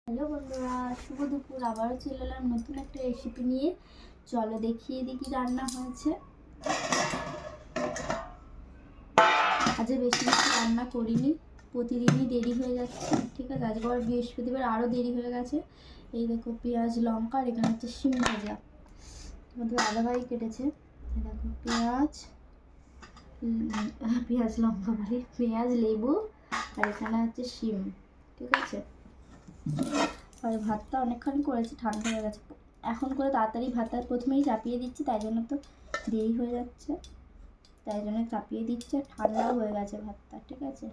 Hello বন্ধুরা, শুভ দুপুর। আবারও চলে এলাম নতুন একটা রেসিপি নিয়ে। চলো দেখিয়ে দিই কি রান্না হয়েছে। আজ বেশি রান্না করিনি, প্রতিদিনই দেরি হয়ে যাচ্ছে। ঠিক আছে, আজকে আবার বৃহস্পতিবার, আরও দেরি হয়ে গেছে। এই দেখো পেঁয়াজ লঙ্কা, আর এখানে হচ্ছে শিম ভাজা। তোমাদের দাদাভাই কেটেছে। দেখো পেঁয়াজ লঙ্কা বলি, পেঁয়াজ লেবু, আর এখানে হচ্ছে শিম। ঠিক আছে, আর ভাতটা অনেকক্ষণ করেছি, ঠান্ডা হয়ে গেছে। এখন করে তাড়াতাড়ি ভাতটা প্রথমেই চাপিয়ে দিচ্ছি, তাই জন্য তো দেরি হয়ে যাচ্ছে, তাই জন্য চাপিয়ে দিচ্ছি। আর ঠান্ডাও হয়ে গেছে ভাতটা। ঠিক আছে,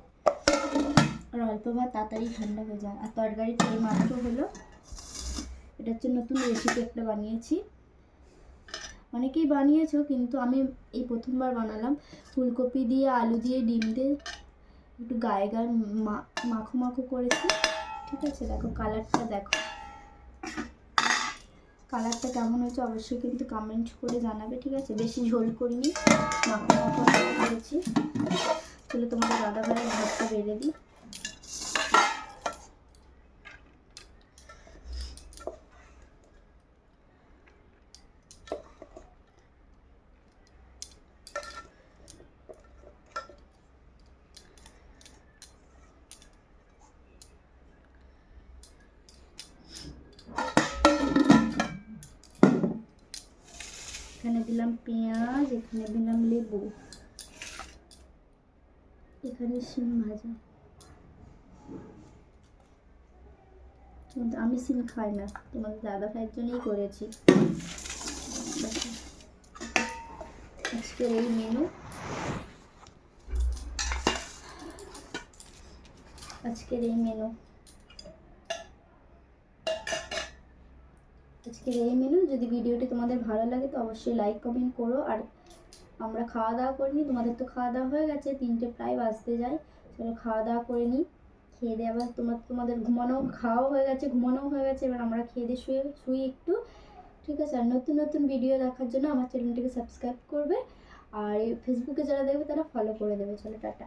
আর অল্প ভাত তাড়াতাড়ি ঠান্ডা হয়ে যায়। আর তরকারিটা এই মাত্র হলো। এটা হচ্ছে নতুন রেসিপি একটা বানিয়েছি, অনেকেই বানিয়েছো, কিন্তু আমি এই প্রথমবার বানালাম। ফুলকপি দিয়ে, আলু দিয়ে, ডিম দিয়ে একটু গায়ে গায়ে মাখো মাখো করেছি। ঠিক আছে, দেখো কালারটা, দেখো কালারটা কেমন হয়েছে অবশ্যই কিন্তু কমেন্ট করে জানাবে। ঠিক আছে, বেশি ঝোল করিনি, মাখো মাখো করেছি। চলো তোমাদের দাদাভাইয়ের ভাতটা বেড়ে দিই। এখানে দিলাম পেঁয়াজ, এখানে দিলাম লেবু, এখানে শিম ভাজা। কিন্তু আমি শিম খাই না, তোমাদের দাদা ভাইয়ের জন্যই করেছি। আজকের এই মেনু, আজকের এই মেনু যদি ভিডিওটি তোমাদের ভালো লাগে তো অবশ্যই লাইক কমেন্ট করো। আর আমরা খাওয়া দাওয়া করিনি, তোমাদের তো খাওয়া দাওয়া হয়ে গেছে, 3টে প্রায় বাজতে যায়। চলো খাওয়া দাওয়া করে নিই, খেয়ে দিয়ে আবার তোমাদের খাওয়াও হয়ে গেছে, ঘুমানোও হয়ে গেছে। এবার আমরা খেয়ে দিয়ে শুই একটু। ঠিক আছে, আর নতুন নতুন ভিডিও দেখার জন্য আমার চ্যানেলটিকে সাবস্ক্রাইব করবে, আর ফেসবুকে যারা দেখবে তারা ফলো করে দেবে। চলো টাটা।